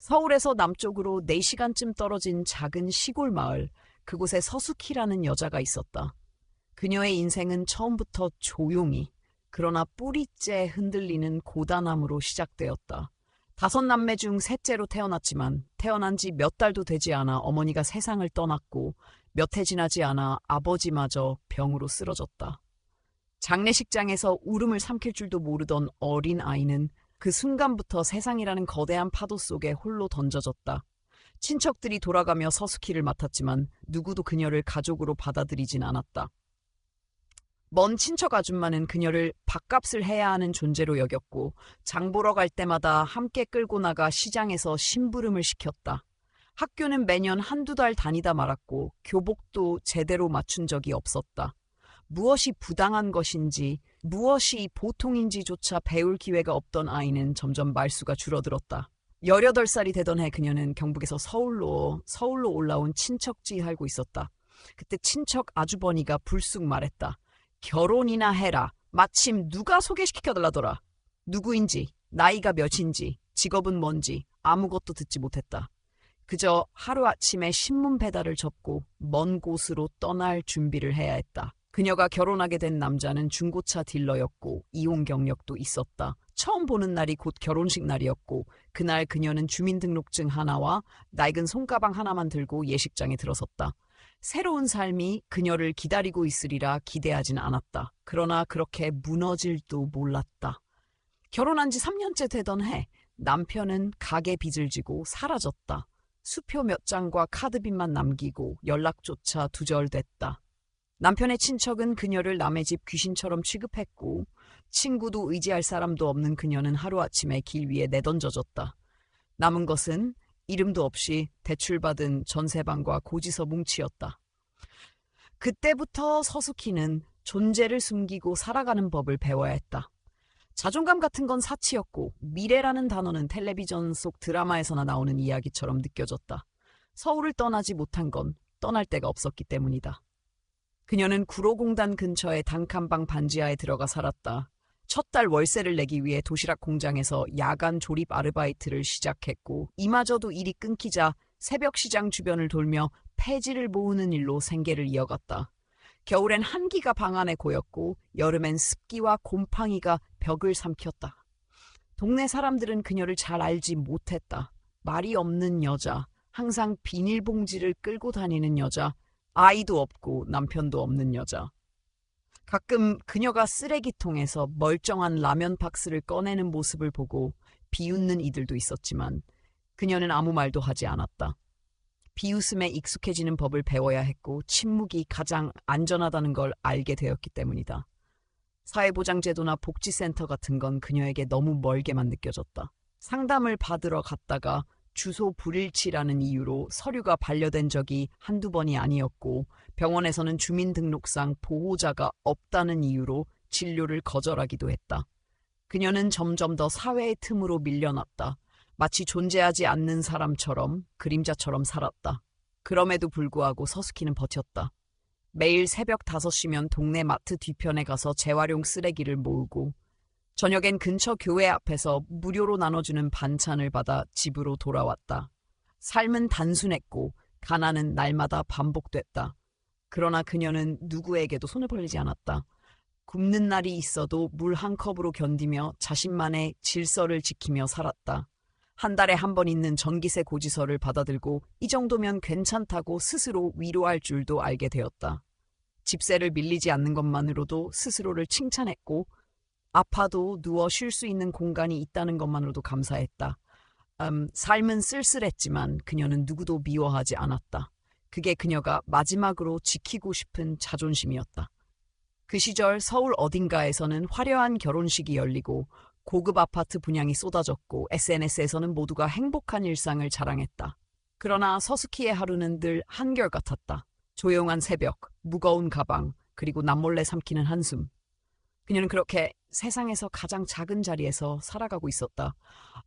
서울에서 남쪽으로 4시간쯤 떨어진 작은 시골 마을, 그곳에 서숙희라는 여자가 있었다. 그녀의 인생은 처음부터 조용히, 그러나 뿌리째 흔들리는 고단함으로 시작되었다. 5남매 중 셋째로 태어났지만 태어난 지 몇 달도 되지 않아 어머니가 세상을 떠났고 몇 해 지나지 않아 아버지마저 병으로 쓰러졌다. 장례식장에서 울음을 삼킬 줄도 모르던 어린 아이는 그 순간부터 세상이라는 거대한 파도 속에 홀로 던져졌다. 친척들이 돌아가며 서숙희를 맡았지만 누구도 그녀를 가족으로 받아들이진 않았다. 먼 친척 아줌마는 그녀를 밥값을 해야 하는 존재로 여겼고 장 보러 갈 때마다 함께 끌고 나가 시장에서 심부름을 시켰다. 학교는 매년 1~2달 다니다 말았고 교복도 제대로 맞춘 적이 없었다. 무엇이 부당한 것인지 무엇이 보통인지조차 배울 기회가 없던 아이는 점점 말수가 줄어들었다. 18살이 되던 해 그녀는 경북에서 서울로 올라온 친척지에 살고 있었다. 그때 친척 아주버니가 불쑥 말했다. 결혼이나 해라. 마침 누가 소개시켜달라더라. 누구인지, 나이가 몇인지, 직업은 뭔지 아무것도 듣지 못했다. 그저 하루아침에 신문 배달을 접고 먼 곳으로 떠날 준비를 해야 했다. 그녀가 결혼하게 된 남자는 중고차 딜러였고 이혼 경력도 있었다. 처음 보는 날이 곧 결혼식 날이었고 그날 그녀는 주민등록증 하나와 낡은 손가방 하나만 들고 예식장에 들어섰다. 새로운 삶이 그녀를 기다리고 있으리라 기대하진 않았다. 그러나 그렇게 무너질도 몰랐다. 결혼한 지 3년째 되던 해 남편은 가게 빚을 지고 사라졌다. 수표 몇 장과 카드빚만 남기고 연락조차 두절됐다. 남편의 친척은 그녀를 남의 집 귀신처럼 취급했고 친구도 의지할 사람도 없는 그녀는 하루아침에 길 위에 내던져졌다. 남은 것은 이름도 없이 대출받은 전세방과 고지서 뭉치였다. 그때부터 서숙희는 존재를 숨기고 살아가는 법을 배워야 했다. 자존감 같은 건 사치였고 미래라는 단어는 텔레비전 속 드라마에서나 나오는 이야기처럼 느껴졌다. 서울을 떠나지 못한 건 떠날 데가 없었기 때문이다. 그녀는 구로공단 근처의 단칸방 반지하에 들어가 살았다. 첫 달 월세를 내기 위해 도시락 공장에서 야간 조립 아르바이트를 시작했고 이마저도 일이 끊기자 새벽 시장 주변을 돌며 폐지를 모으는 일로 생계를 이어갔다. 겨울엔 한기가 방 안에 고였고 여름엔 습기와 곰팡이가 벽을 삼켰다. 동네 사람들은 그녀를 잘 알지 못했다. 말이 없는 여자, 항상 비닐봉지를 끌고 다니는 여자, 아이도 없고 남편도 없는 여자. 가끔 그녀가 쓰레기통에서 멀쩡한 라면 박스를 꺼내는 모습을 보고 비웃는 이들도 있었지만 그녀는 아무 말도 하지 않았다. 비웃음에 익숙해지는 법을 배워야 했고 침묵이 가장 안전하다는 걸 알게 되었기 때문이다. 사회보장제도나 복지센터 같은 건 그녀에게 너무 멀게만 느껴졌다. 상담을 받으러 갔다가 주소 불일치라는 이유로 서류가 반려된 적이 1~2번이 아니었고 병원에서는 주민등록상 보호자가 없다는 이유로 진료를 거절하기도 했다. 그녀는 점점 더 사회의 틈으로 밀려났다. 마치 존재하지 않는 사람처럼 그림자처럼 살았다. 그럼에도 불구하고 서숙희는 버텼다. 매일 새벽 5시면 동네 마트 뒤편에 가서 재활용 쓰레기를 모으고 저녁엔 근처 교회 앞에서 무료로 나눠주는 반찬을 받아 집으로 돌아왔다. 삶은 단순했고 가난은 날마다 반복됐다. 그러나 그녀는 누구에게도 손을 벌리지 않았다. 굶는 날이 있어도 물 한 컵으로 견디며 자신만의 질서를 지키며 살았다. 한 달에 한 번 있는 전기세 고지서를 받아들고 이 정도면 괜찮다고 스스로 위로할 줄도 알게 되었다. 집세를 밀리지 않는 것만으로도 스스로를 칭찬했고 아파도 누워 쉴 수 있는 공간이 있다는 것만으로도 감사했다. 삶은 쓸쓸했지만 그녀는 누구도 미워하지 않았다. 그게 그녀가 마지막으로 지키고 싶은 자존심이었다. 그 시절 서울 어딘가에서는 화려한 결혼식이 열리고 고급 아파트 분양이 쏟아졌고 SNS에서는 모두가 행복한 일상을 자랑했다. 그러나 서숙희의 하루는 늘 한결같았다. 조용한 새벽, 무거운 가방, 그리고 남몰래 삼키는 한숨. 그녀는 그렇게 세상에서 가장 작은 자리에서 살아가고 있었다.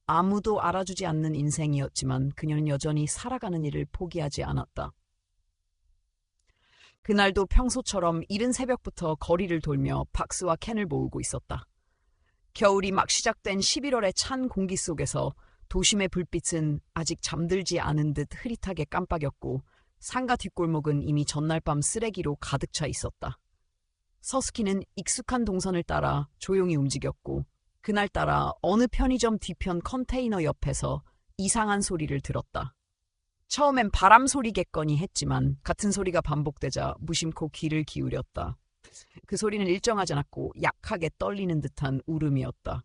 아무도 알아주지 않는 인생이었지만 그녀는 여전히 살아가는 일을 포기하지 않았다. 그날도 평소처럼 이른 새벽부터 거리를 돌며 박스와 캔을 모으고 있었다. 겨울이 막 시작된 11월의 찬 공기 속에서 도심의 불빛은 아직 잠들지 않은 듯 흐릿하게 깜빡였고 상가 뒷골목은 이미 전날 밤 쓰레기로 가득 차 있었다. 서스키는 익숙한 동선을 따라 조용히 움직였고 그날따라 어느 편의점 뒤편 컨테이너 옆에서 이상한 소리를 들었다. 처음엔 바람 소리겠거니 했지만 같은 소리가 반복되자 무심코 귀를 기울였다. 그 소리는 일정하지 않았고 약하게 떨리는 듯한 울음이었다.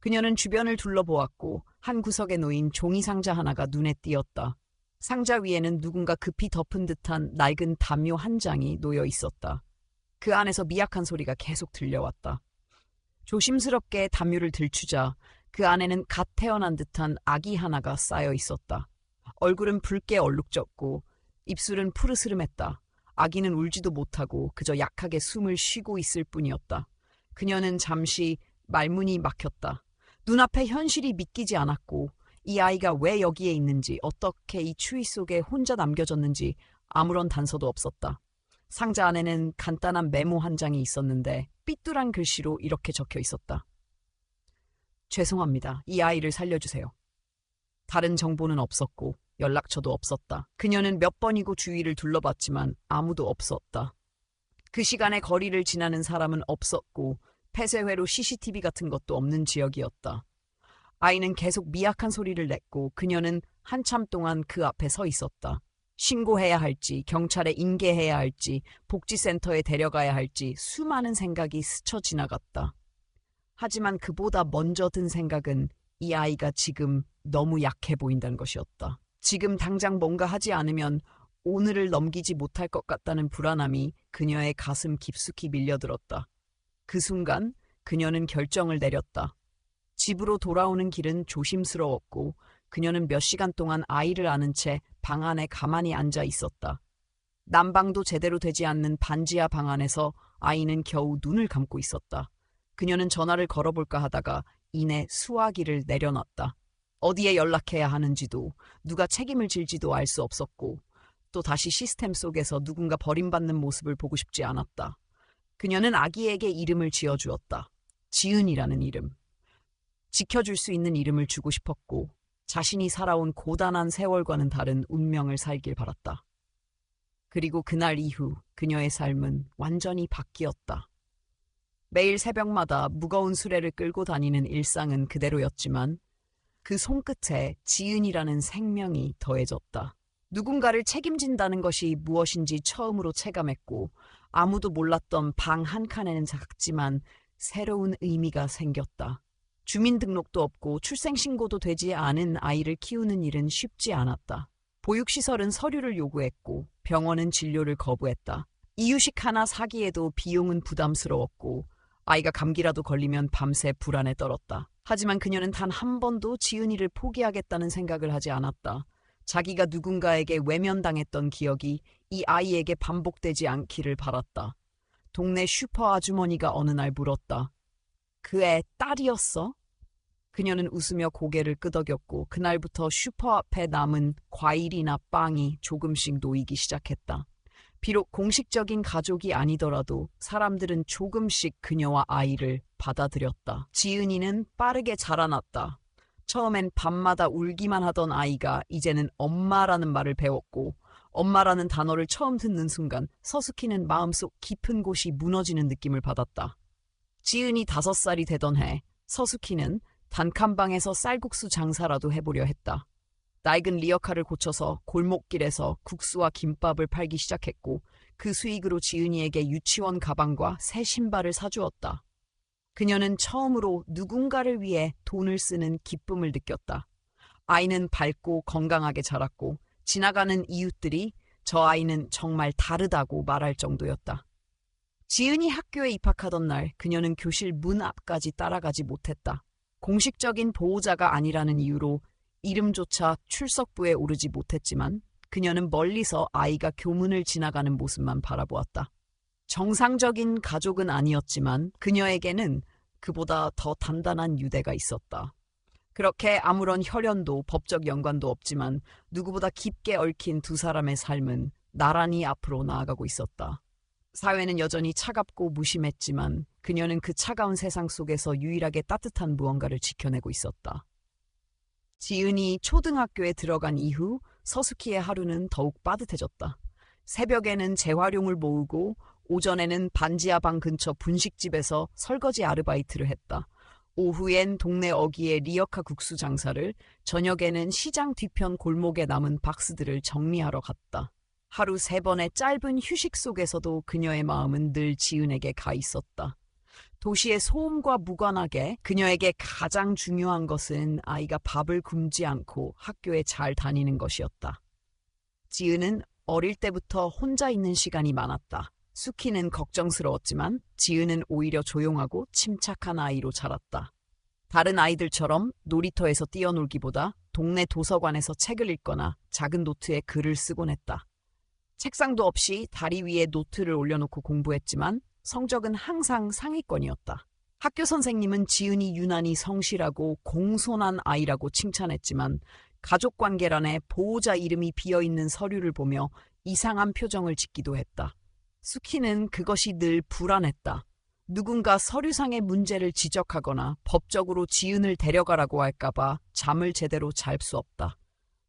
그녀는 주변을 둘러보았고 한 구석에 놓인 종이 상자 하나가 눈에 띄었다. 상자 위에는 누군가 급히 덮은 듯한 낡은 담요 한 장이 놓여 있었다. 그 안에서 미약한 소리가 계속 들려왔다. 조심스럽게 담요를 들추자 그 안에는 갓 태어난 듯한 아기 하나가 쌓여 있었다. 얼굴은 붉게 얼룩졌고 입술은 푸르스름했다. 아기는 울지도 못하고 그저 약하게 숨을 쉬고 있을 뿐이었다. 그녀는 잠시 말문이 막혔다. 눈앞에 현실이 믿기지 않았고 이 아이가 왜 여기에 있는지, 어떻게 이 추위 속에 혼자 남겨졌는지 아무런 단서도 없었다. 상자 안에는 간단한 메모 한 장이 있었는데 삐뚤한 글씨로 이렇게 적혀 있었다. 죄송합니다. 이 아이를 살려주세요. 다른 정보는 없었고 연락처도 없었다. 그녀는 몇 번이고 주위를 둘러봤지만 아무도 없었다. 그 시간에 거리를 지나는 사람은 없었고 폐쇄회로 CCTV 같은 것도 없는 지역이었다. 아이는 계속 미약한 소리를 냈고 그녀는 한참 동안 그 앞에 서 있었다. 신고해야 할지, 경찰에 인계해야 할지, 복지센터에 데려가야 할지 수많은 생각이 스쳐 지나갔다. 하지만 그보다 먼저 든 생각은 이 아이가 지금 너무 약해 보인다는 것이었다. 지금 당장 뭔가 하지 않으면 오늘을 넘기지 못할 것 같다는 불안함이 그녀의 가슴 깊숙이 밀려들었다. 그 순간 그녀는 결정을 내렸다. 집으로 돌아오는 길은 조심스러웠고 그녀는 몇 시간 동안 아이를 안은 채 방 안에 가만히 앉아 있었다. 난방도 제대로 되지 않는 반지하 방 안에서 아이는 겨우 눈을 감고 있었다. 그녀는 전화를 걸어볼까 하다가 이내 수화기를 내려놨다. 어디에 연락해야 하는지도 누가 책임을 질지도 알 수 없었고 또 다시 시스템 속에서 누군가 버림받는 모습을 보고 싶지 않았다. 그녀는 아기에게 이름을 지어주었다. 지은이라는 이름. 지켜줄 수 있는 이름을 주고 싶었고 자신이 살아온 고단한 세월과는 다른 운명을 살길 바랐다. 그리고 그날 이후 그녀의 삶은 완전히 바뀌었다. 매일 새벽마다 무거운 수레를 끌고 다니는 일상은 그대로였지만 그 손끝에 지은이라는 생명이 더해졌다. 누군가를 책임진다는 것이 무엇인지 처음으로 체감했고 아무도 몰랐던 방 한 칸에는 작지만 새로운 의미가 생겼다. 주민등록도 없고 출생신고도 되지 않은 아이를 키우는 일은 쉽지 않았다. 보육시설은 서류를 요구했고 병원은 진료를 거부했다. 이유식 하나 사기에도 비용은 부담스러웠고 아이가 감기라도 걸리면 밤새 불안에 떨었다. 하지만 그녀는 단 한 번도 지은이를 포기하겠다는 생각을 하지 않았다. 자기가 누군가에게 외면당했던 기억이 이 아이에게 반복되지 않기를 바랐다. 동네 슈퍼 아주머니가 어느 날 물었다. 그 애 딸이었어? 그녀는 웃으며 고개를 끄덕였고 그날부터 슈퍼 앞에 남은 과일이나 빵이 조금씩 놓이기 시작했다. 비록 공식적인 가족이 아니더라도 사람들은 조금씩 그녀와 아이를 받아들였다. 지은이는 빠르게 자라났다. 처음엔 밤마다 울기만 하던 아이가 이제는 엄마라는 말을 배웠고 엄마라는 단어를 처음 듣는 순간 서스키는 마음속 깊은 곳이 무너지는 느낌을 받았다. 지은이 5살이 되던 해 서스키는 단칸방에서 쌀국수 장사라도 해보려 했다. 낡은 리어카를 고쳐서 골목길에서 국수와 김밥을 팔기 시작했고 그 수익으로 지은이에게 유치원 가방과 새 신발을 사주었다. 그녀는 처음으로 누군가를 위해 돈을 쓰는 기쁨을 느꼈다. 아이는 밝고 건강하게 자랐고 지나가는 이웃들이 저 아이는 정말 다르다고 말할 정도였다. 지은이 학교에 입학하던 날 그녀는 교실 문 앞까지 따라가지 못했다. 공식적인 보호자가 아니라는 이유로 이름조차 출석부에 오르지 못했지만 그녀는 멀리서 아이가 교문을 지나가는 모습만 바라보았다. 정상적인 가족은 아니었지만 그녀에게는 그보다 더 단단한 유대가 있었다. 그렇게 아무런 혈연도 법적 연관도 없지만 누구보다 깊게 얽힌 두 사람의 삶은 나란히 앞으로 나아가고 있었다. 사회는 여전히 차갑고 무심했지만 그녀는 그 차가운 세상 속에서 유일하게 따뜻한 무언가를 지켜내고 있었다. 지은이 초등학교에 들어간 이후 서수키의 하루는 더욱 빠듯해졌다. 새벽에는 재활용을 모으고 오전에는 반지하 방 근처 분식집에서 설거지 아르바이트를 했다. 오후엔 동네 어귀의 리어카 국수 장사를, 저녁에는 시장 뒤편 골목에 남은 박스들을 정리하러 갔다. 하루 3번의 짧은 휴식 속에서도 그녀의 마음은 늘 지은에게 가 있었다. 도시의 소음과 무관하게 그녀에게 가장 중요한 것은 아이가 밥을 굶지 않고 학교에 잘 다니는 것이었다. 지은은 어릴 때부터 혼자 있는 시간이 많았다. 수키는 걱정스러웠지만 지은은 오히려 조용하고 침착한 아이로 자랐다. 다른 아이들처럼 놀이터에서 뛰어놀기보다 동네 도서관에서 책을 읽거나 작은 노트에 글을 쓰곤 했다. 책상도 없이 다리 위에 노트를 올려놓고 공부했지만 성적은 항상 상위권이었다. 학교 선생님은 지은이 유난히 성실하고 공손한 아이라고 칭찬했지만 가족관계란에 보호자 이름이 비어있는 서류를 보며 이상한 표정을 짓기도 했다. 수키는 그것이 늘 불안했다. 누군가 서류상의 문제를 지적하거나 법적으로 지은을 데려가라고 할까봐 잠을 제대로 잘 수 없다.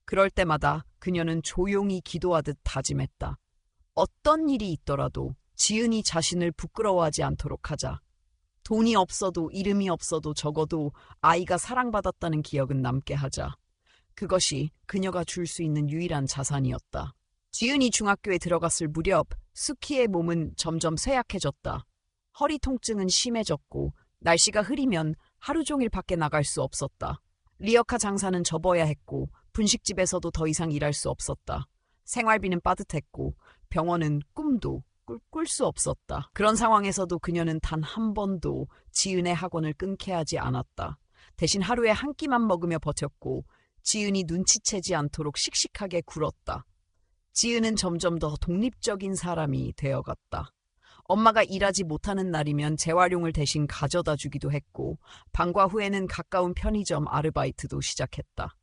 그럴 때마다 그녀는 조용히 기도하듯 다짐했다. 어떤 일이 있더라도 지은이 자신을 부끄러워하지 않도록 하자. 돈이 없어도 이름이 없어도 적어도 아이가 사랑받았다는 기억은 남게 하자. 그것이 그녀가 줄 수 있는 유일한 자산이었다. 지은이 중학교에 들어갔을 무렵 수키의 몸은 점점 쇠약해졌다. 허리 통증은 심해졌고 날씨가 흐리면 하루 종일 밖에 나갈 수 없었다. 리어카 장사는 접어야 했고 분식집에서도 더 이상 일할 수 없었다. 생활비는 빠듯했고 병원은 꿈도 꿀 수 없었다. 그런 상황에서도 그녀는 단 한 번도 지은의 학원을 끊게 하지 않았다. 대신 하루에 한 끼만 먹으며 버텼고 지은이 눈치채지 않도록 씩씩하게 굴었다. 지은은 점점 더 독립적인 사람이 되어갔다. 엄마가 일하지 못하는 날이면 재활용을 대신 가져다 주기도 했고 방과 후에는 가까운 편의점 아르바이트도 시작했다.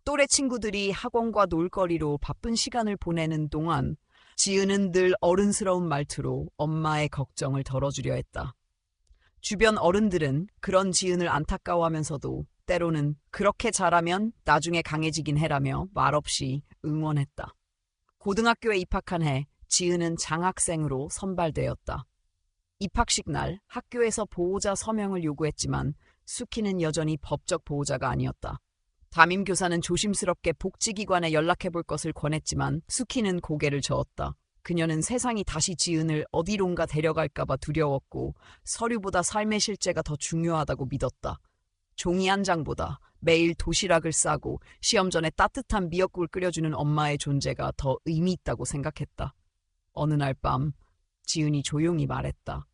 또래 친구들이 학원과 놀거리로 바쁜 시간을 보내는 동안 지은은 늘 어른스러운 말투로 엄마의 걱정을 덜어주려 했다. 주변 어른들은 그런 지은을 안타까워하면서도 때로는 그렇게 잘하면 나중에 강해지긴 해라며 말없이 응원했다. 고등학교에 입학한 해 지은은 장학생으로 선발되었다. 입학식 날 학교에서 보호자 서명을 요구했지만 수키는 여전히 법적 보호자가 아니었다. 담임교사는 조심스럽게 복지기관에 연락해볼 것을 권했지만 수키는 고개를 저었다. 그녀는 세상이 다시 지은을 어디론가 데려갈까봐 두려웠고 서류보다 삶의 실제가 더 중요하다고 믿었다. 종이 한 장보다 매일 도시락을 싸고 시험 전에 따뜻한 미역국을 끓여주는 엄마의 존재가 더 의미 있다고 생각했다. 어느 날 밤 지은이 조용히 말했다.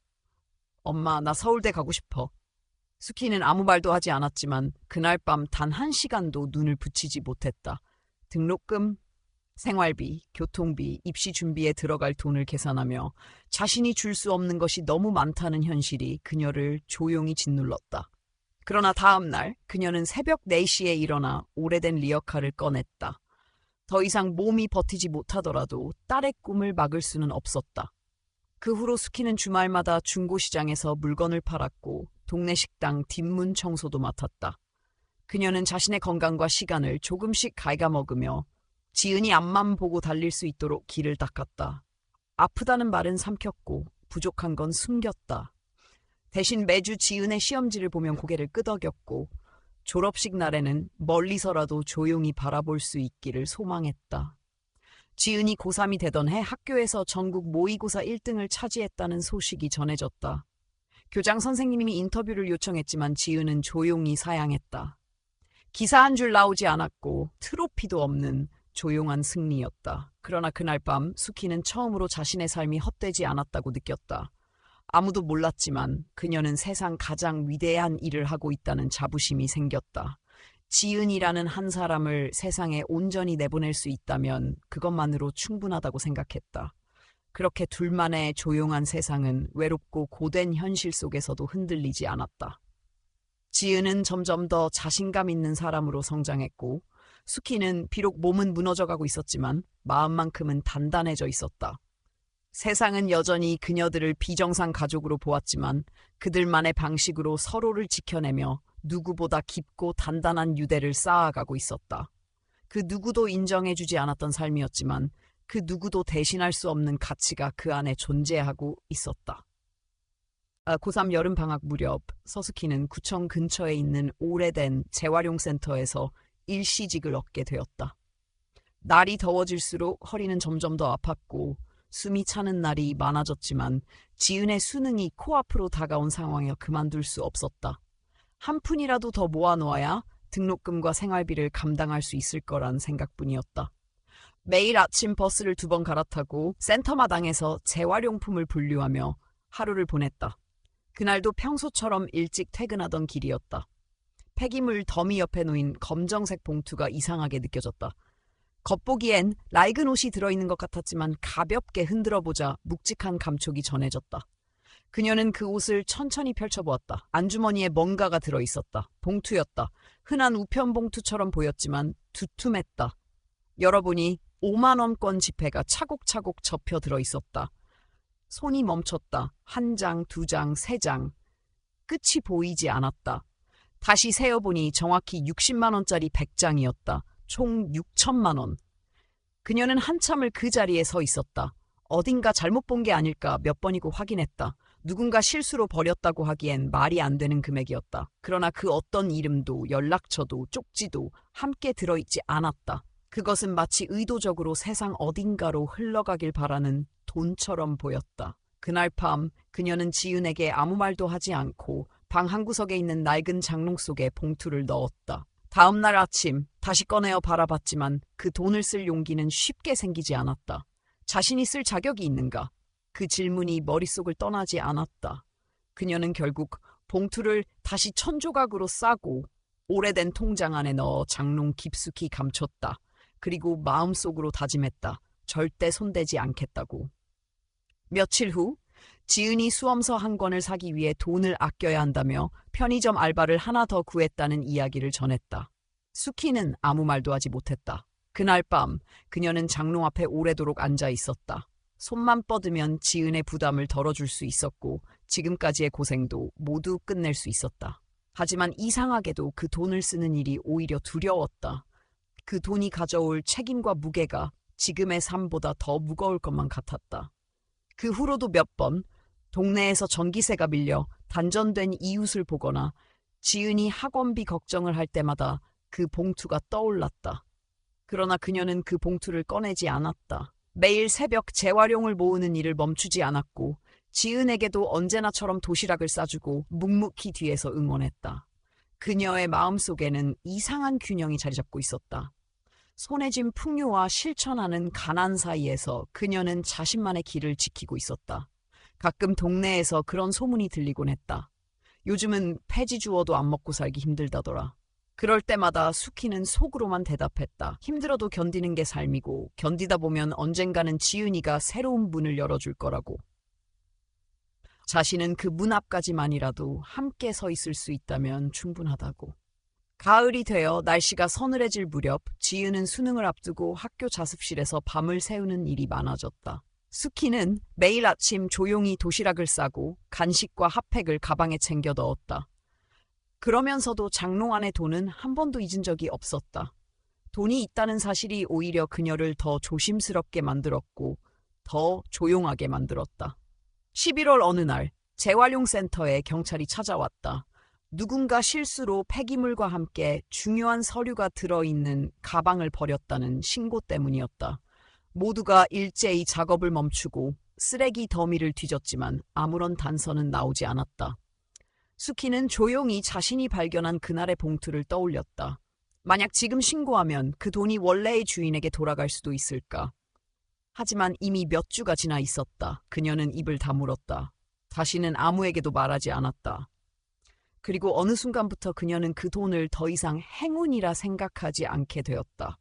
엄마, 나 서울대 가고 싶어. 수키는 아무 말도 하지 않았지만 그날 밤 단 1시간도 눈을 붙이지 못했다. 등록금, 생활비, 교통비, 입시 준비에 들어갈 돈을 계산하며 자신이 줄 수 없는 것이 너무 많다는 현실이 그녀를 조용히 짓눌렀다. 그러나 다음 날 그녀는 새벽 4시에 일어나 오래된 리어카를 꺼냈다. 더 이상 몸이 버티지 못하더라도 딸의 꿈을 막을 수는 없었다. 그 후로 수키는 주말마다 중고시장에서 물건을 팔았고 동네 식당 뒷문 청소도 맡았다. 그녀는 자신의 건강과 시간을 조금씩 갉아먹으며 지은이 앞만 보고 달릴 수 있도록 길을 닦았다. 아프다는 말은 삼켰고 부족한 건 숨겼다. 대신 매주 지은의 시험지를 보면 고개를 끄덕였고 졸업식 날에는 멀리서라도 조용히 바라볼 수 있기를 소망했다. 지은이 고3이 되던 해 학교에서 전국 모의고사 1등을 차지했다는 소식이 전해졌다. 교장 선생님이 인터뷰를 요청했지만 지은은 조용히 사양했다. 기사 한 줄 나오지 않았고 트로피도 없는 조용한 승리였다. 그러나 그날 밤 수키는 처음으로 자신의 삶이 헛되지 않았다고 느꼈다. 아무도 몰랐지만 그녀는 세상 가장 위대한 일을 하고 있다는 자부심이 생겼다. 지은이라는 한 사람을 세상에 온전히 내보낼 수 있다면 그것만으로 충분하다고 생각했다. 그렇게 둘만의 조용한 세상은 외롭고 고된 현실 속에서도 흔들리지 않았다. 지은은 점점 더 자신감 있는 사람으로 성장했고 수키는 비록 몸은 무너져가고 있었지만 마음만큼은 단단해져 있었다. 세상은 여전히 그녀들을 비정상 가족으로 보았지만 그들만의 방식으로 서로를 지켜내며 누구보다 깊고 단단한 유대를 쌓아가고 있었다. 그 누구도 인정해주지 않았던 삶이었지만 그 누구도 대신할 수 없는 가치가 그 안에 존재하고 있었다. 고3 여름방학 무렵 서스키는 구청 근처에 있는 오래된 재활용센터에서 일시직을 얻게 되었다. 날이 더워질수록 허리는 점점 더 아팠고 숨이 차는 날이 많아졌지만 지은의 수능이 코앞으로 다가온 상황이어 그만둘 수 없었다. 한 푼이라도 더 모아놓아야 등록금과 생활비를 감당할 수 있을 거란 생각뿐이었다. 매일 아침 버스를 2번 갈아타고 센터 마당에서 재활용품을 분류하며 하루를 보냈다. 그날도 평소처럼 일찍 퇴근하던 길이었다. 폐기물 더미 옆에 놓인 검정색 봉투가 이상하게 느껴졌다. 겉보기엔 낡은 옷이 들어있는 것 같았지만 가볍게 흔들어보자 묵직한 감촉이 전해졌다. 그녀는 그 옷을 천천히 펼쳐보았다. 안주머니에 뭔가가 들어있었다. 봉투였다. 흔한 우편봉투처럼 보였지만 두툼했다. 열어보니 5만 원권 지폐가 차곡차곡 접혀 들어있었다. 손이 멈췄다. 1장, 2장, 3장. 끝이 보이지 않았다. 다시 세어보니 정확히 60만 원짜리 100장이었다. 총 6천만 원. 그녀는 한참을 그 자리에 서 있었다. 어딘가 잘못 본 게 아닐까 몇 번이고 확인했다. 누군가 실수로 버렸다고 하기엔 말이 안 되는 금액이었다. 그러나 그 어떤 이름도 연락처도 쪽지도 함께 들어있지 않았다. 그것은 마치 의도적으로 세상 어딘가로 흘러가길 바라는 돈처럼 보였다. 그날 밤 그녀는 지은에게 아무 말도 하지 않고 방 한구석에 있는 낡은 장롱 속에 봉투를 넣었다. 다음 날 아침 다시 꺼내어 바라봤지만 그 돈을 쓸 용기는 쉽게 생기지 않았다. 자신이 쓸 자격이 있는가? 그 질문이 머릿속을 떠나지 않았다. 그녀는 결국 봉투를 다시 1000조각으로 싸고 오래된 통장 안에 넣어 장롱 깊숙이 감췄다. 그리고 마음속으로 다짐했다. 절대 손대지 않겠다고. 며칠 후 지은이 수험서 한 권을 사기 위해 돈을 아껴야 한다며 편의점 알바를 하나 더 구했다는 이야기를 전했다. 수키는 아무 말도 하지 못했다. 그날 밤 그녀는 장롱 앞에 오래도록 앉아 있었다. 손만 뻗으면 지은의 부담을 덜어줄 수 있었고 지금까지의 고생도 모두 끝낼 수 있었다. 하지만 이상하게도 그 돈을 쓰는 일이 오히려 두려웠다. 그 돈이 가져올 책임과 무게가 지금의 삶보다 더 무거울 것만 같았다. 그 후로도 몇 번 동네에서 전기세가 밀려 단전된 이웃을 보거나 지은이 학원비 걱정을 할 때마다 그 봉투가 떠올랐다. 그러나 그녀는 그 봉투를 꺼내지 않았다. 매일 새벽 재활용을 모으는 일을 멈추지 않았고 지은에게도 언제나처럼 도시락을 싸주고 묵묵히 뒤에서 응원했다. 그녀의 마음속에는 이상한 균형이 자리 잡고 있었다. 손에 쥔 풍요와 실천하는 가난 사이에서 그녀는 자신만의 길을 지키고 있었다. 가끔 동네에서 그런 소문이 들리곤 했다. 요즘은 폐지 주워도 안 먹고 살기 힘들다더라. 그럴 때마다 수키는 속으로만 대답했다. 힘들어도 견디는 게 삶이고 견디다 보면 언젠가는 지은이가 새로운 문을 열어줄 거라고. 자신은 그 문 앞까지만이라도 함께 서 있을 수 있다면 충분하다고. 가을이 되어 날씨가 서늘해질 무렵 지은은 수능을 앞두고 학교 자습실에서 밤을 새우는 일이 많아졌다. 수키는 매일 아침 조용히 도시락을 싸고 간식과 핫팩을 가방에 챙겨 넣었다. 그러면서도 장롱 안의 돈은 한 번도 잊은 적이 없었다. 돈이 있다는 사실이 오히려 그녀를 더 조심스럽게 만들었고 더 조용하게 만들었다. 11월 어느 날 재활용 센터에 경찰이 찾아왔다. 누군가 실수로 폐기물과 함께 중요한 서류가 들어있는 가방을 버렸다는 신고 때문이었다. 모두가 일제히 작업을 멈추고 쓰레기 더미를 뒤졌지만 아무런 단서는 나오지 않았다. 수키는 조용히 자신이 발견한 그날의 봉투를 떠올렸다. 만약 지금 신고하면 그 돈이 원래의 주인에게 돌아갈 수도 있을까? 하지만 이미 몇 주가 지나 있었다. 그녀는 입을 다물었다. 다시는 아무에게도 말하지 않았다. 그리고 어느 순간부터 그녀는 그 돈을 더 이상 행운이라 생각하지 않게 되었다.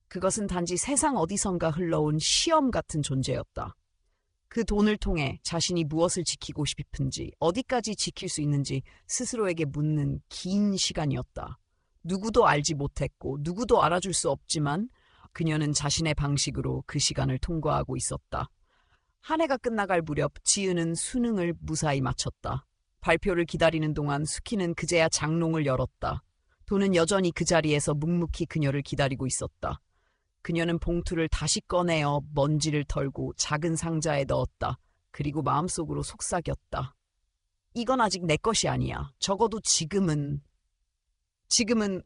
그것은 단지 세상 어디선가 흘러온 시험 같은 존재였다. 그 돈을 통해 자신이 무엇을 지키고 싶은지, 어디까지 지킬 수 있는지 스스로에게 묻는 긴 시간이었다. 누구도 알지 못했고 누구도 알아줄 수 없지만 그녀는 자신의 방식으로 그 시간을 통과하고 있었다. 한 해가 끝나갈 무렵 지은은 수능을 무사히 마쳤다. 발표를 기다리는 동안 수키는 그제야 장롱을 열었다. 돈은 여전히 그 자리에서 묵묵히 그녀를 기다리고 있었다. 그녀는 봉투를 다시 꺼내어 먼지를 털고 작은 상자에 넣었다. 그리고 마음속으로 속삭였다. 이건 아직 내 것이 아니야. 적어도 지금은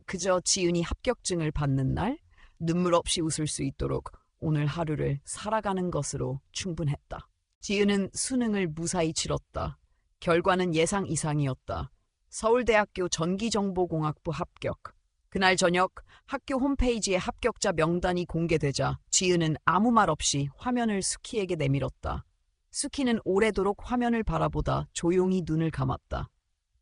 그저 지은이 합격증을 받는 날, 눈물 없이 웃을 수 있도록 오늘 하루를 살아가는 것으로 충분했다. 지은은 수능을 무사히 치렀다. 결과는 예상 이상이었다. 서울대학교 전기정보공학부 합격. 그날 저녁 학교 홈페이지에 합격자 명단이 공개되자 지은은 아무 말 없이 화면을 수키에게 내밀었다. 수키는 오래도록 화면을 바라보다 조용히 눈을 감았다.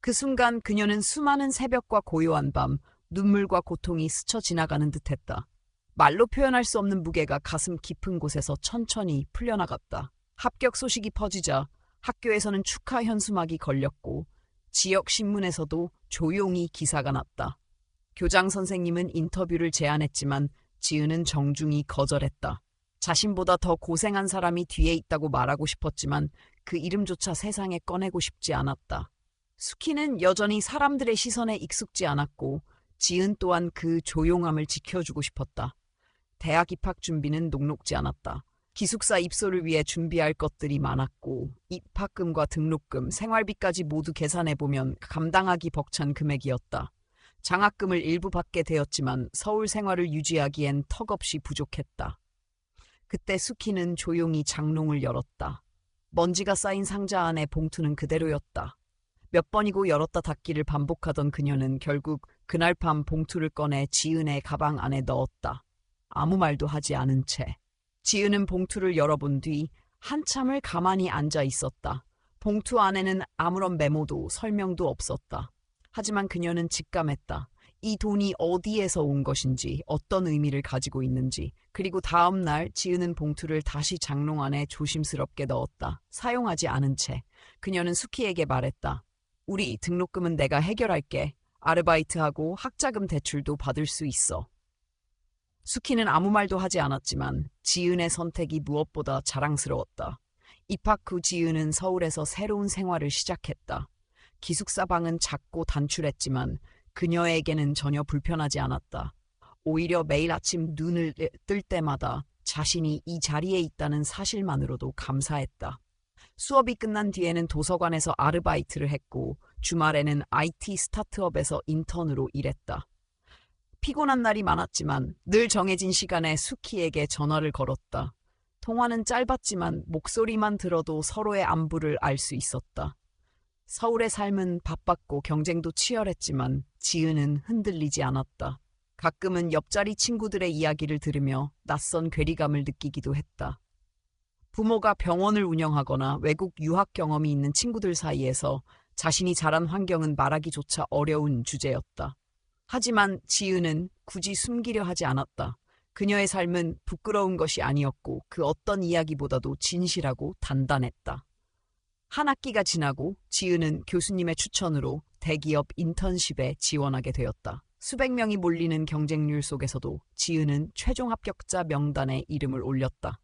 그 순간 그녀는 수많은 새벽과 고요한 밤, 눈물과 고통이 스쳐 지나가는 듯했다. 말로 표현할 수 없는 무게가 가슴 깊은 곳에서 천천히 풀려나갔다. 합격 소식이 퍼지자 학교에서는 축하 현수막이 걸렸고 지역 신문에서도 조용히 기사가 났다. 교장 선생님은 인터뷰를 제안했지만 지은은 정중히 거절했다. 자신보다 더 고생한 사람이 뒤에 있다고 말하고 싶었지만 그 이름조차 세상에 꺼내고 싶지 않았다. 수키는 여전히 사람들의 시선에 익숙지 않았고 지은 또한 그 조용함을 지켜주고 싶었다. 대학 입학 준비는 녹록지 않았다. 기숙사 입소를 위해 준비할 것들이 많았고 입학금과 등록금, 생활비까지 모두 계산해보면 감당하기 벅찬 금액이었다. 장학금을 일부 받게 되었지만 서울 생활을 유지하기엔 턱없이 부족했다. 그때 수키는 조용히 장롱을 열었다. 먼지가 쌓인 상자 안에 봉투는 그대로였다. 몇 번이고 열었다 닫기를 반복하던 그녀는 결국 그날 밤 봉투를 꺼내 지은의 가방 안에 넣었다. 아무 말도 하지 않은 채. 지은은 봉투를 열어본 뒤 한참을 가만히 앉아 있었다. 봉투 안에는 아무런 메모도 설명도 없었다. 하지만 그녀는 직감했다. 이 돈이 어디에서 온 것인지, 어떤 의미를 가지고 있는지. 그리고 다음 날 지은은 봉투를 다시 장롱 안에 조심스럽게 넣었다. 사용하지 않은 채. 그녀는 수키에게 말했다. 우리 등록금은 내가 해결할게. 아르바이트하고 학자금 대출도 받을 수 있어. 수키는 아무 말도 하지 않았지만 지은의 선택이 무엇보다 자랑스러웠다. 입학 후 지은은 서울에서 새로운 생활을 시작했다. 기숙사 방은 작고 단출했지만 그녀에게는 전혀 불편하지 않았다. 오히려 매일 아침 눈을 뜰 때마다 자신이 이 자리에 있다는 사실만으로도 감사했다. 수업이 끝난 뒤에는 도서관에서 아르바이트를 했고 주말에는 IT 스타트업에서 인턴으로 일했다. 피곤한 날이 많았지만 늘 정해진 시간에 수키에게 전화를 걸었다. 통화는 짧았지만 목소리만 들어도 서로의 안부를 알 수 있었다. 서울의 삶은 바빴고 경쟁도 치열했지만 지은은 흔들리지 않았다. 가끔은 옆자리 친구들의 이야기를 들으며 낯선 괴리감을 느끼기도 했다. 부모가 병원을 운영하거나 외국 유학 경험이 있는 친구들 사이에서 자신이 자란 환경은 말하기조차 어려운 주제였다. 하지만 지은은 굳이 숨기려 하지 않았다. 그녀의 삶은 부끄러운 것이 아니었고 그 어떤 이야기보다도 진실하고 단단했다. 한 학기가 지나고 지은은 교수님의 추천으로 대기업 인턴십에 지원하게 되었다. 수백 명이 몰리는 경쟁률 속에서도 지은은 최종 합격자 명단에 이름을 올렸다.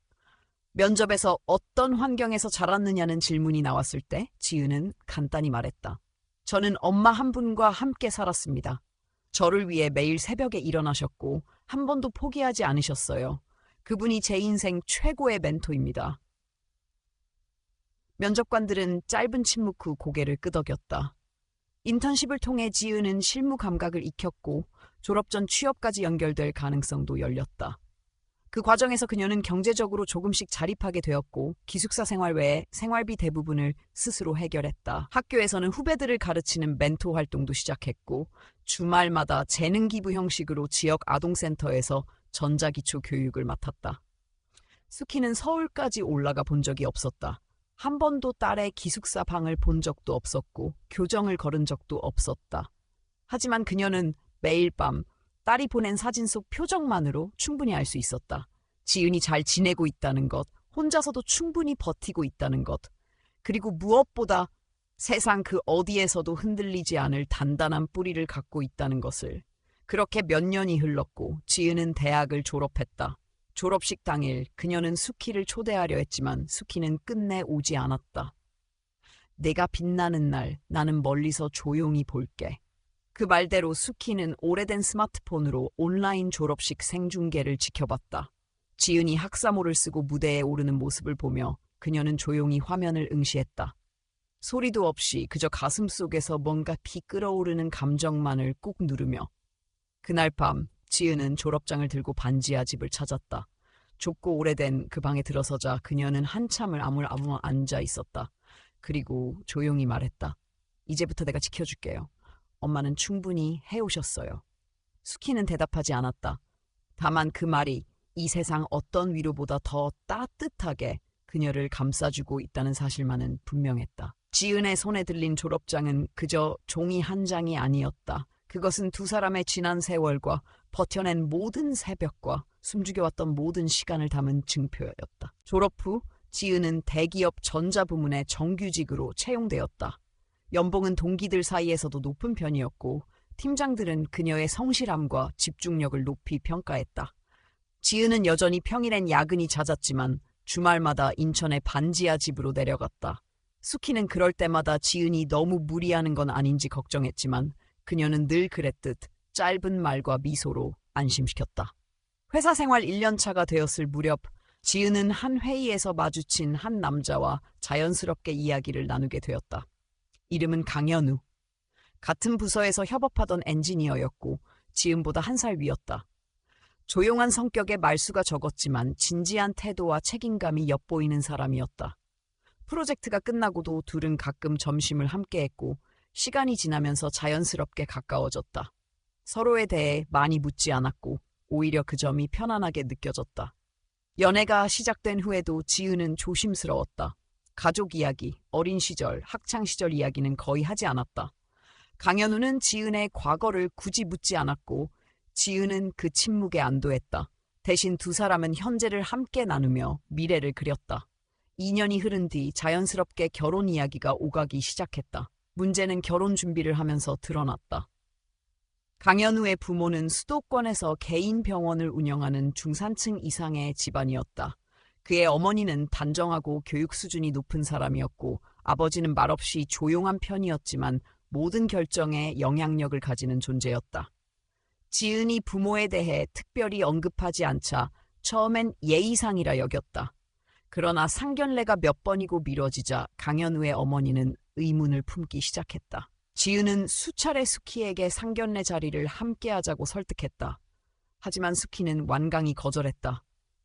면접에서 어떤 환경에서 자랐느냐는 질문이 나왔을 때 지은은 간단히 말했다. 저는 엄마 한 분과 함께 살았습니다. 저를 위해 매일 새벽에 일어나셨고 한 번도 포기하지 않으셨어요. 그분이 제 인생 최고의 멘토입니다. 면접관들은 짧은 침묵 후 고개를 끄덕였다. 인턴십을 통해 지은은 실무 감각을 익혔고 졸업 전 취업까지 연결될 가능성도 열렸다. 그 과정에서 그녀는 경제적으로 조금씩 자립하게 되었고 기숙사 생활 외에 생활비 대부분을 스스로 해결했다. 학교에서는 후배들을 가르치는 멘토 활동도 시작했고 주말마다 재능 기부 형식으로 지역 아동센터에서 전자기초 교육을 맡았다. 수키는 서울까지 올라가 본 적이 없었다. 한 번도 딸의 기숙사 방을 본 적도 없었고 교정을 걸은 적도 없었다. 하지만 그녀는 매일 밤 딸이 보낸 사진 속 표정만으로 충분히 알 수 있었다. 지은이 잘 지내고 있다는 것, 혼자서도 충분히 버티고 있다는 것, 그리고 무엇보다 세상 그 어디에서도 흔들리지 않을 단단한 뿌리를 갖고 있다는 것을. 그렇게 몇 년이 흘렀고 지은은 대학을 졸업했다. 졸업식 당일 그녀는 수키를 초대하려 했지만 수키는 끝내 오지 않았다. 내가 빛나는 날 나는 멀리서 조용히 볼게. 그 말대로 수키는 오래된 스마트폰으로 온라인 졸업식 생중계를 지켜봤다. 지은이 학사모를 쓰고 무대에 오르는 모습을 보며 그녀는 조용히 화면을 응시했다. 소리도 없이 그저 가슴 속에서 뭔가 비 끓어오르는 감정만을 꾹 누르며. 그날 밤 지은은 졸업장을 들고 반지하 집을 찾았다. 좁고 오래된 그 방에 들어서자 그녀는 한참을 아무나 앉아 있었다. 그리고 조용히 말했다. 이제부터 내가 지켜줄게요. 엄마는 충분히 해오셨어요. 수키는 대답하지 않았다. 다만 그 말이 이 세상 어떤 위로보다 더 따뜻하게 그녀를 감싸주고 있다는 사실만은 분명했다. 지은의 손에 들린 졸업장은 그저 종이 한 장이 아니었다. 그것은 두 사람의 지난 세월과 버텨낸 모든 새벽과 숨죽여왔던 모든 시간을 담은 증표였다. 졸업 후 지은은 대기업 전자부문의 정규직으로 채용되었다. 연봉은 동기들 사이에서도 높은 편이었고 팀장들은 그녀의 성실함과 집중력을 높이 평가했다. 지은은 여전히 평일엔 야근이 잦았지만 주말마다 인천의 반지하 집으로 내려갔다. 수키는 그럴 때마다 지은이 너무 무리하는 건 아닌지 걱정했지만 그녀는 늘 그랬듯 짧은 말과 미소로 안심시켰다. 회사 생활 1년 차가 되었을 무렵 지은은 한 회의에서 마주친 한 남자와 자연스럽게 이야기를 나누게 되었다. 이름은 강현우. 같은 부서에서 협업하던 엔지니어였고 지은보다 한 살 위였다. 조용한 성격에 말수가 적었지만 진지한 태도와 책임감이 엿보이는 사람이었다. 프로젝트가 끝나고도 둘은 가끔 점심을 함께했고 시간이 지나면서 자연스럽게 가까워졌다. 서로에 대해 많이 묻지 않았고 오히려 그 점이 편안하게 느껴졌다. 연애가 시작된 후에도 지은은 조심스러웠다. 가족 이야기, 어린 시절, 학창 시절 이야기는 거의 하지 않았다. 강현우는 지은의 과거를 굳이 묻지 않았고 지은은 그 침묵에 안도했다. 대신 두 사람은 현재를 함께 나누며 미래를 그렸다. 2년이 흐른 뒤 자연스럽게 결혼 이야기가 오가기 시작했다. 문제는 결혼 준비를 하면서 드러났다. 강현우의 부모는 수도권에서 개인 병원을 운영하는 중산층 이상의 집안이었다. 그의 어머니는 단정하고 교육 수준이 높은 사람이었고 아버지는 말없이 조용한 편이었지만 모든 결정에 영향력을 가지는 존재였다. 지은이 부모에 대해 특별히 언급하지 않자 처음엔 예의상이라 여겼다. 그러나 상견례가 몇 번이고 미뤄지자 강현우의 어머니는 의문을 품기 시작했다. 지은은 수차례 수키에게 상견례 자리를 함께하자고 설득했다. 하지만 수키는 완강히 거절했다.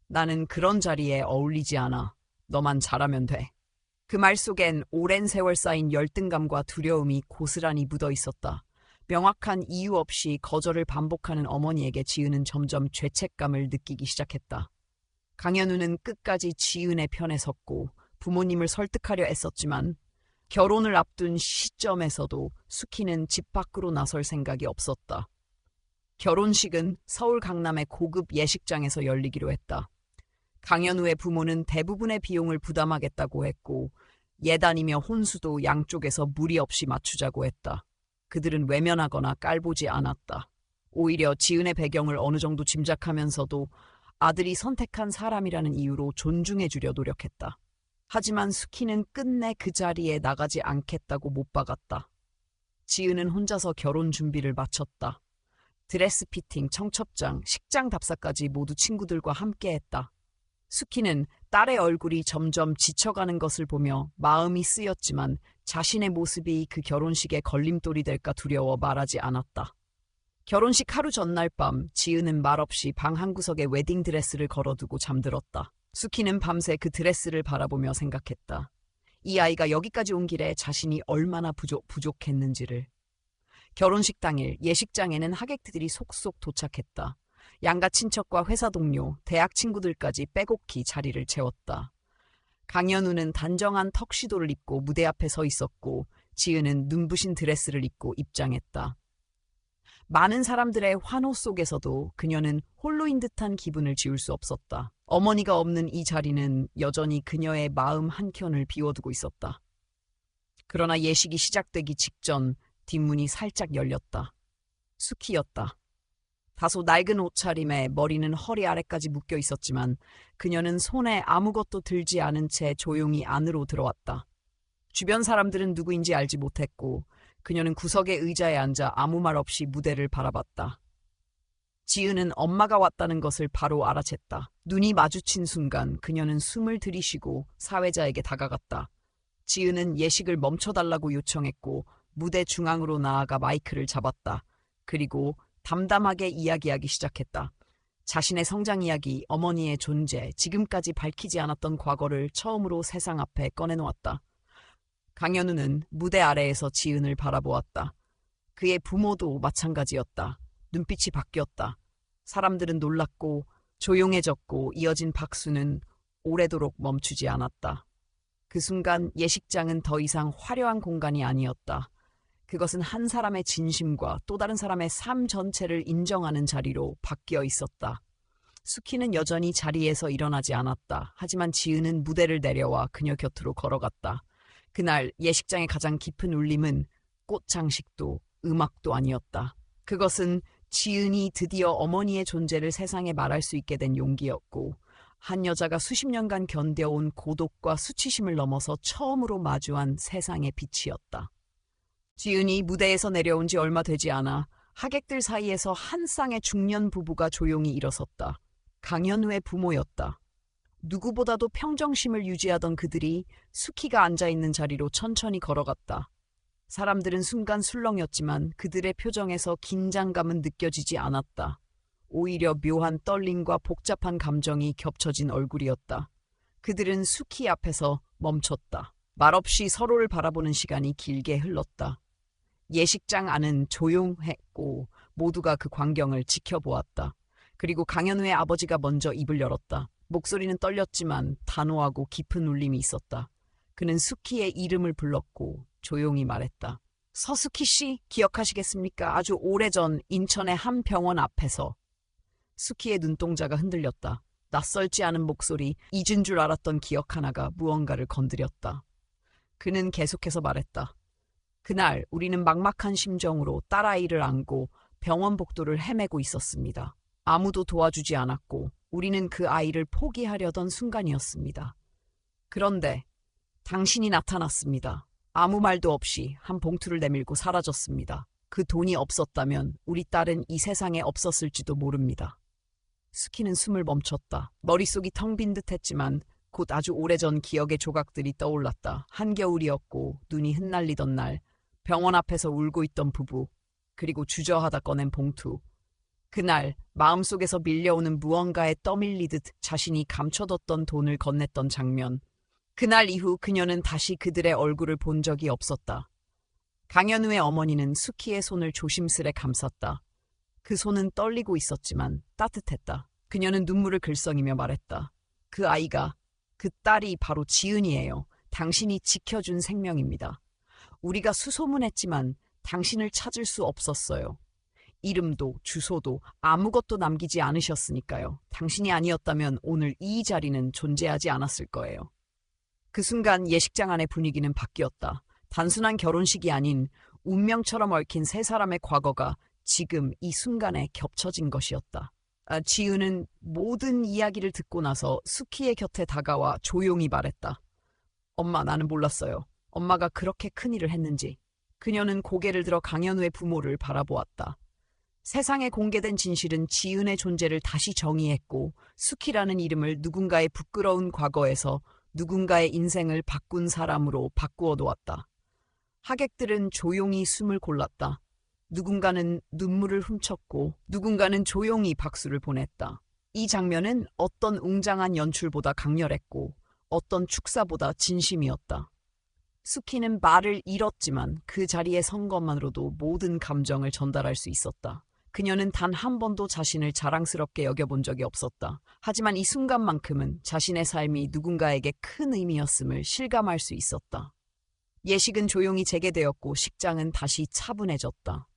나는 그런 자리에 어울리지 않아. 너만 잘하면 돼. 그 말 속엔 오랜 세월 쌓인 열등감과 두려움이 고스란히 묻어 있었다. 명확한 이유 없이 거절을 반복하는 어머니에게 지은은 점점 죄책감을 느끼기 시작했다. 강현우는 끝까지 지은의 편에 섰고 부모님을 설득하려 애썼지만 결혼을 앞둔 시점에서도 수키는 집 밖으로 나설 생각이 없었다. 결혼식은 서울 강남의 고급 예식장에서 열리기로 했다. 강현우의 부모는 대부분의 비용을 부담하겠다고 했고 예단이며 혼수도 양쪽에서 무리 없이 맞추자고 했다. 그들은 외면하거나 깔보지 않았다. 오히려 지은의 배경을 어느 정도 짐작하면서도 아들이 선택한 사람이라는 이유로 존중해주려 노력했다. 하지만 수키는 끝내 그 자리에 나가지 않겠다고 못 박았다. 지은은 혼자서 결혼 준비를 마쳤다. 드레스 피팅, 청첩장, 식장 답사까지 모두 친구들과 함께했다. 수키는 딸의 얼굴이 점점 지쳐가는 것을 보며 마음이 쓰였지만 자신의 모습이 그 결혼식에 걸림돌이 될까 두려워 말하지 않았다. 결혼식 하루 전날 밤 지은은 말없이 방 한구석에 웨딩드레스를 걸어두고 잠들었다. 수키는 밤새 그 드레스를 바라보며 생각했다. 이 아이가 여기까지 온 길에 자신이 얼마나 부족했는지를. 결혼식 당일 예식장에는 하객들이 속속 도착했다. 양가 친척과 회사 동료, 대학 친구들까지 빼곡히 자리를 채웠다. 강현우는 단정한 턱시도를 입고 무대 앞에 서 있었고 지은은 눈부신 드레스를 입고 입장했다. 많은 사람들의 환호 속에서도 그녀는 홀로인 듯한 기분을 지울 수 없었다. 어머니가 없는 이 자리는 여전히 그녀의 마음 한켠을 비워두고 있었다. 그러나 예식이 시작되기 직전 뒷문이 살짝 열렸다. 수키였다. 다소 낡은 옷차림에 머리는 허리 아래까지 묶여 있었지만 그녀는 손에 아무것도 들지 않은 채 조용히 안으로 들어왔다. 주변 사람들은 누구인지 알지 못했고 그녀는 구석의 의자에 앉아 아무 말 없이 무대를 바라봤다. 지은은 엄마가 왔다는 것을 바로 알아챘다. 눈이 마주친 순간 그녀는 숨을 들이쉬고 사회자에게 다가갔다. 지은은 예식을 멈춰달라고 요청했고 무대 중앙으로 나아가 마이크를 잡았다. 그리고 담담하게 이야기하기 시작했다. 자신의 성장 이야기, 어머니의 존재, 지금까지 밝히지 않았던 과거를 처음으로 세상 앞에 꺼내놓았다. 강현우는 무대 아래에서 지은을 바라보았다. 그의 부모도 마찬가지였다. 눈빛이 바뀌었다. 사람들은 놀랐고 조용해졌고 이어진 박수는 오래도록 멈추지 않았다. 그 순간 예식장은 더 이상 화려한 공간이 아니었다. 그것은 한 사람의 진심과 또 다른 사람의 삶 전체를 인정하는 자리로 바뀌어 있었다. 수키는 여전히 자리에서 일어나지 않았다. 하지만 지은은 무대를 내려와 그녀 곁으로 걸어갔다. 그날 예식장의 가장 깊은 울림은 꽃 장식도 음악도 아니었다. 그것은 지은이 드디어 어머니의 존재를 세상에 말할 수 있게 된 용기였고 한 여자가 수십 년간 견뎌온 고독과 수치심을 넘어서 처음으로 마주한 세상의 빛이었다. 지은이 무대에서 내려온 지 얼마 되지 않아 하객들 사이에서 한 쌍의 중년 부부가 조용히 일어섰다. 강현우의 부모였다. 누구보다도 평정심을 유지하던 그들이 수키가 앉아있는 자리로 천천히 걸어갔다. 사람들은 순간 술렁였지만 그들의 표정에서 긴장감은 느껴지지 않았다. 오히려 묘한 떨림과 복잡한 감정이 겹쳐진 얼굴이었다. 그들은 수키 앞에서 멈췄다. 말없이 서로를 바라보는 시간이 길게 흘렀다. 예식장 안은 조용했고 모두가 그 광경을 지켜보았다. 그리고 강현우의 아버지가 먼저 입을 열었다. 목소리는 떨렸지만 단호하고 깊은 울림이 있었다. 그는 수키의 이름을 불렀고 조용히 말했다. 서수키 씨 기억하시겠습니까? 아주 오래전 인천의 한 병원 앞에서. 수키의 눈동자가 흔들렸다. 낯설지 않은 목소리, 잊은 줄 알았던 기억 하나가 무언가를 건드렸다. 그는 계속해서 말했다. 그날 우리는 막막한 심정으로 딸아이를 안고 병원 복도를 헤매고 있었습니다. 아무도 도와주지 않았고 우리는 그 아이를 포기하려던 순간이었습니다. 그런데 당신이 나타났습니다. 아무 말도 없이 한 봉투를 내밀고 사라졌습니다. 그 돈이 없었다면 우리 딸은 이 세상에 없었을지도 모릅니다. 수키는 숨을 멈췄다. 머릿속이 텅 빈 듯했지만 곧 아주 오래전 기억의 조각들이 떠올랐다. 한겨울이었고 눈이 흩날리던 날, 병원 앞에서 울고 있던 부부, 그리고 주저하다 꺼낸 봉투. 그날 마음속에서 밀려오는 무언가에 떠밀리듯 자신이 감춰뒀던 돈을 건넸던 장면. 그날 이후 그녀는 다시 그들의 얼굴을 본 적이 없었다. 강현우의 어머니는 수키의 손을 조심스레 감쌌다. 그 손은 떨리고 있었지만 따뜻했다. 그녀는 눈물을 글썽이며 말했다. 그 아이가, 그 딸이 바로 지은이에요. 당신이 지켜준 생명입니다. 우리가 수소문했지만 당신을 찾을 수 없었어요. 이름도 주소도 아무것도 남기지 않으셨으니까요. 당신이 아니었다면 오늘 이 자리는 존재하지 않았을 거예요. 그 순간 예식장 안의 분위기는 바뀌었다. 단순한 결혼식이 아닌 운명처럼 얽힌 세 사람의 과거가 지금 이 순간에 겹쳐진 것이었다. 지은은 모든 이야기를 듣고 나서 수키의 곁에 다가와 조용히 말했다. 엄마, 나는 몰랐어요. 엄마가 그렇게 큰일을 했는지. 그녀는 고개를 들어 강현우의 부모를 바라보았다. 세상에 공개된 진실은 지은의 존재를 다시 정의했고 수키라는 이름을 누군가의 부끄러운 과거에서 누군가의 인생을 바꾼 사람으로 바꾸어 놓았다. 하객들은 조용히 숨을 골랐다. 누군가는 눈물을 훔쳤고 누군가는 조용히 박수를 보냈다. 이 장면은 어떤 웅장한 연출보다 강렬했고 어떤 축사보다 진심이었다. 수키는 말을 잃었지만 그 자리에 선 것만으로도 모든 감정을 전달할 수 있었다. 그녀는 단 한 번도 자신을 자랑스럽게 여겨본 적이 없었다. 하지만 이 순간만큼은 자신의 삶이 누군가에게 큰 의미였음을 실감할 수 있었다. 예식은 조용히 재개되었고 식장은 다시 차분해졌다.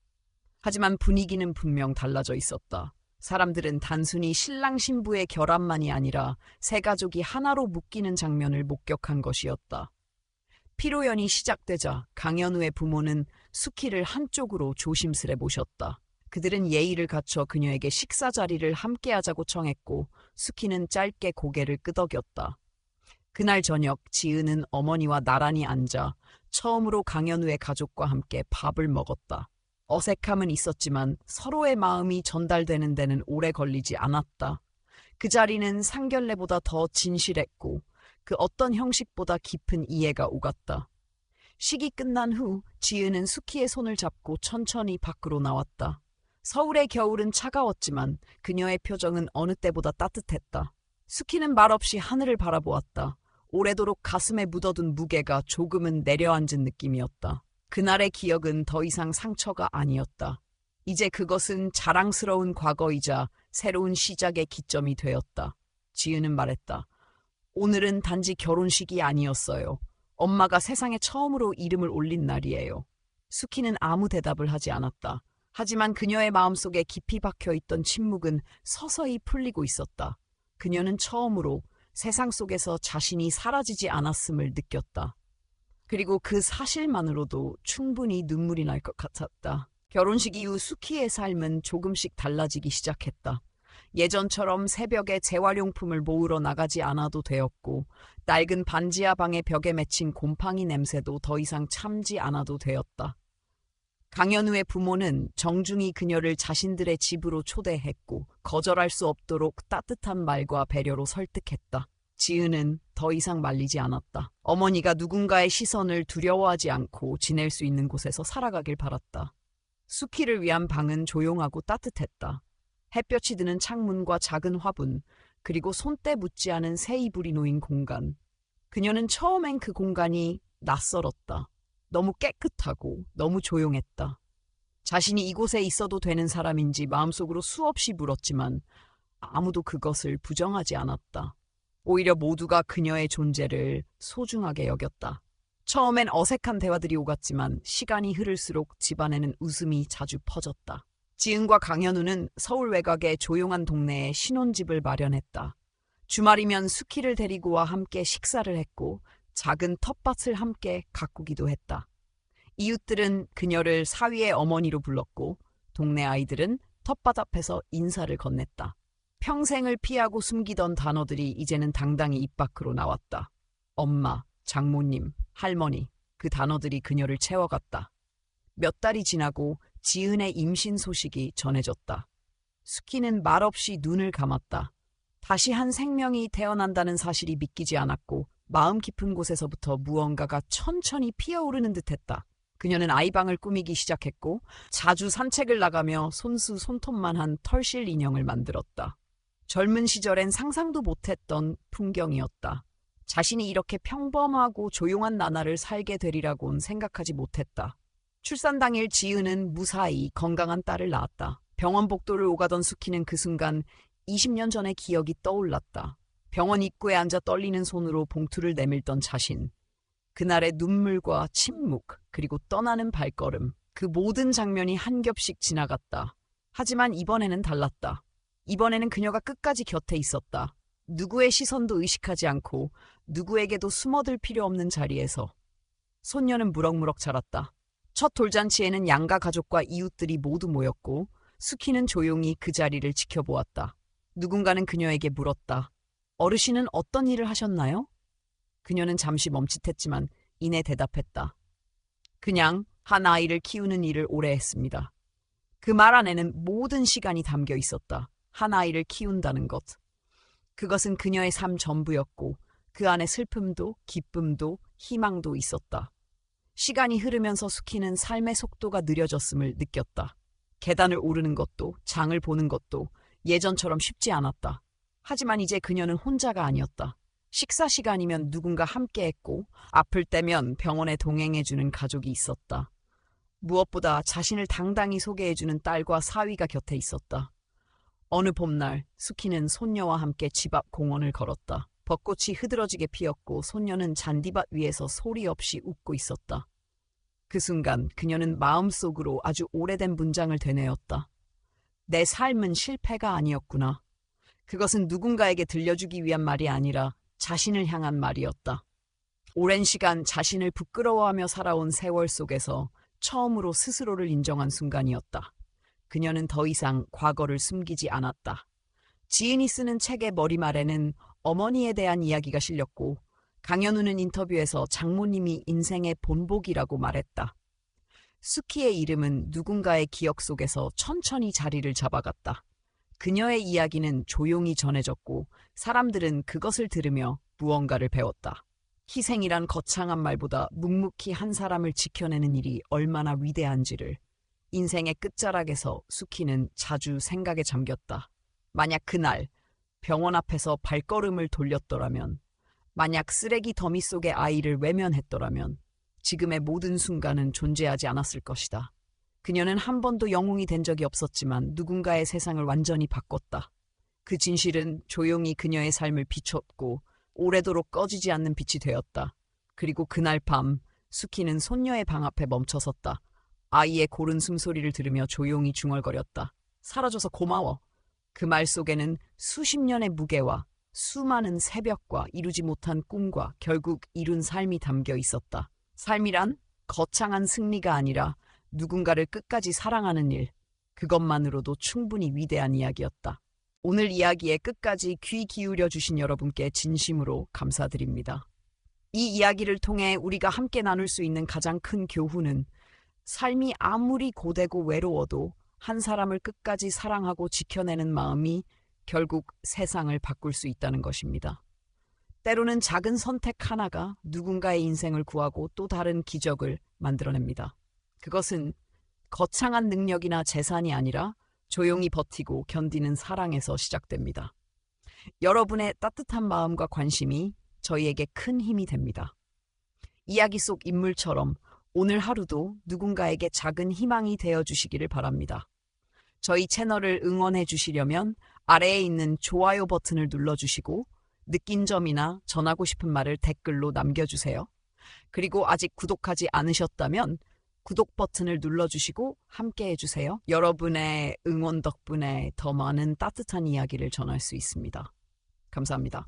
하지만 분위기는 분명 달라져 있었다. 사람들은 단순히 신랑 신부의 결합만이 아니라 세 가족이 하나로 묶이는 장면을 목격한 것이었다. 피로연이 시작되자 강현우의 부모는 수키를 한쪽으로 조심스레 모셨다. 그들은 예의를 갖춰 그녀에게 식사 자리를 함께하자고 청했고 수키는 짧게 고개를 끄덕였다. 그날 저녁 지은은 어머니와 나란히 앉아 처음으로 강현우의 가족과 함께 밥을 먹었다. 어색함은 있었지만 서로의 마음이 전달되는 데는 오래 걸리지 않았다. 그 자리는 상견례보다 더 진실했고 그 어떤 형식보다 깊은 이해가 오갔다. 식이 끝난 후 지은은 수키의 손을 잡고 천천히 밖으로 나왔다. 서울의 겨울은 차가웠지만 그녀의 표정은 어느 때보다 따뜻했다. 수키는 말없이 하늘을 바라보았다. 오래도록 가슴에 묻어둔 무게가 조금은 내려앉은 느낌이었다. 그날의 기억은 더 이상 상처가 아니었다. 이제 그것은 자랑스러운 과거이자 새로운 시작의 기점이 되었다. 지은은 말했다. 오늘은 단지 결혼식이 아니었어요. 엄마가 세상에 처음으로 이름을 올린 날이에요. 수키는 아무 대답을 하지 않았다. 하지만 그녀의 마음속에 깊이 박혀있던 침묵은 서서히 풀리고 있었다. 그녀는 처음으로 세상 속에서 자신이 사라지지 않았음을 느꼈다. 그리고 그 사실만으로도 충분히 눈물이 날 것 같았다. 결혼식 이후 수키의 삶은 조금씩 달라지기 시작했다. 예전처럼 새벽에 재활용품을 모으러 나가지 않아도 되었고 낡은 반지하 방의 벽에 맺힌 곰팡이 냄새도 더 이상 참지 않아도 되었다. 강현우의 부모는 정중히 그녀를 자신들의 집으로 초대했고 거절할 수 없도록 따뜻한 말과 배려로 설득했다. 지은은 더 이상 말리지 않았다. 어머니가 누군가의 시선을 두려워하지 않고 지낼 수 있는 곳에서 살아가길 바랐다. 수키를 위한 방은 조용하고 따뜻했다. 햇볕이 드는 창문과 작은 화분, 그리고 손때 묻지 않은 새 이불이 놓인 공간. 그녀는 처음엔 그 공간이 낯설었다. 너무 깨끗하고 너무 조용했다. 자신이 이곳에 있어도 되는 사람인지 마음속으로 수없이 물었지만 아무도 그것을 부정하지 않았다. 오히려 모두가 그녀의 존재를 소중하게 여겼다. 처음엔 어색한 대화들이 오갔지만 시간이 흐를수록 집안에는 웃음이 자주 퍼졌다. 지은과 강현우는 서울 외곽의 조용한 동네에 신혼집을 마련했다. 주말이면 수키를 데리고 와 함께 식사를 했고 작은 텃밭을 함께 가꾸기도 했다. 이웃들은 그녀를 사위의 어머니로 불렀고 동네 아이들은 텃밭 앞에서 인사를 건넸다. 평생을 피하고 숨기던 단어들이 이제는 당당히 입 밖으로 나왔다. 엄마, 장모님, 할머니, 그 단어들이 그녀를 채워갔다. 몇 달이 지나고 지은의 임신 소식이 전해졌다. 수키는 말없이 눈을 감았다. 다시 한 생명이 태어난다는 사실이 믿기지 않았고 마음 깊은 곳에서부터 무언가가 천천히 피어오르는 듯했다. 그녀는 아이방을 꾸미기 시작했고 자주 산책을 나가며 손수 손톱만 한 털실 인형을 만들었다. 젊은 시절엔 상상도 못했던 풍경이었다. 자신이 이렇게 평범하고 조용한 나날을 살게 되리라고는 생각하지 못했다. 출산 당일 지은은 무사히 건강한 딸을 낳았다. 병원 복도를 오가던 수키는 그 순간 20년 전의 기억이 떠올랐다. 병원 입구에 앉아 떨리는 손으로 봉투를 내밀던 자신. 그날의 눈물과 침묵, 그리고 떠나는 발걸음. 그 모든 장면이 한 겹씩 지나갔다. 하지만 이번에는 달랐다. 이번에는 그녀가 끝까지 곁에 있었다. 누구의 시선도 의식하지 않고 누구에게도 숨어들 필요 없는 자리에서. 손녀는 무럭무럭 자랐다. 첫 돌잔치에는 양가 가족과 이웃들이 모두 모였고 수키는 조용히 그 자리를 지켜보았다. 누군가는 그녀에게 물었다. 어르신은 어떤 일을 하셨나요? 그녀는 잠시 멈칫했지만 이내 대답했다. 그냥 한 아이를 키우는 일을 오래 했습니다. 그 말 안에는 모든 시간이 담겨 있었다. 한 아이를 키운다는 것. 그것은 그녀의 삶 전부였고 그 안에 슬픔도 기쁨도 희망도 있었다. 시간이 흐르면서 수키는 삶의 속도가 느려졌음을 느꼈다. 계단을 오르는 것도 장을 보는 것도 예전처럼 쉽지 않았다. 하지만 이제 그녀는 혼자가 아니었다. 식사 시간이면 누군가 함께했고 아플 때면 병원에 동행해주는 가족이 있었다. 무엇보다 자신을 당당히 소개해주는 딸과 사위가 곁에 있었다. 어느 봄날 수키는 손녀와 함께 집 앞 공원을 걸었다. 벚꽃이 흐드러지게 피었고 손녀는 잔디밭 위에서 소리 없이 웃고 있었다. 그 순간 그녀는 마음속으로 아주 오래된 문장을 되뇌었다. 내 삶은 실패가 아니었구나. 그것은 누군가에게 들려주기 위한 말이 아니라 자신을 향한 말이었다. 오랜 시간 자신을 부끄러워하며 살아온 세월 속에서 처음으로 스스로를 인정한 순간이었다. 그녀는 더 이상 과거를 숨기지 않았다. 지은이 쓰는 책의 머리말에는 어머니에 대한 이야기가 실렸고 강현우는 인터뷰에서 장모님이 인생의 본보기라고 말했다. 수키의 이름은 누군가의 기억 속에서 천천히 자리를 잡아갔다. 그녀의 이야기는 조용히 전해졌고 사람들은 그것을 들으며 무언가를 배웠다. 희생이란 거창한 말보다 묵묵히 한 사람을 지켜내는 일이 얼마나 위대한지를 인생의 끝자락에서 수키는 자주 생각에 잠겼다. 만약 그날 병원 앞에서 발걸음을 돌렸더라면, 만약 쓰레기 더미 속의 아이를 외면했더라면 지금의 모든 순간은 존재하지 않았을 것이다. 그녀는 한 번도 영웅이 된 적이 없었지만 누군가의 세상을 완전히 바꿨다. 그 진실은 조용히 그녀의 삶을 비췄고 오래도록 꺼지지 않는 빛이 되었다. 그리고 그날 밤 수키는 손녀의 방 앞에 멈춰섰다. 아이의 고른 숨소리를 들으며 조용히 중얼거렸다. 사라져서 고마워. 그 말 속에는 수십 년의 무게와 수많은 새벽과 이루지 못한 꿈과 결국 이룬 삶이 담겨 있었다. 삶이란 거창한 승리가 아니라 누군가를 끝까지 사랑하는 일, 그것만으로도 충분히 위대한 이야기였다. 오늘 이야기에 끝까지 귀 기울여 주신 여러분께 진심으로 감사드립니다. 이 이야기를 통해 우리가 함께 나눌 수 있는 가장 큰 교훈은 삶이 아무리 고되고 외로워도 한 사람을 끝까지 사랑하고 지켜내는 마음이 결국 세상을 바꿀 수 있다는 것입니다. 때로는 작은 선택 하나가 누군가의 인생을 구하고 또 다른 기적을 만들어냅니다. 그것은 거창한 능력이나 재산이 아니라 조용히 버티고 견디는 사랑에서 시작됩니다. 여러분의 따뜻한 마음과 관심이 저희에게 큰 힘이 됩니다. 이야기 속 인물처럼 오늘 하루도 누군가에게 작은 희망이 되어 주시기를 바랍니다. 저희 채널을 응원해 주시려면 아래에 있는 좋아요 버튼을 눌러주시고 느낀 점이나 전하고 싶은 말을 댓글로 남겨주세요. 그리고 아직 구독하지 않으셨다면 구독 버튼을 눌러주시고 함께 해주세요. 여러분의 응원 덕분에 더 많은 따뜻한 이야기를 전할 수 있습니다. 감사합니다.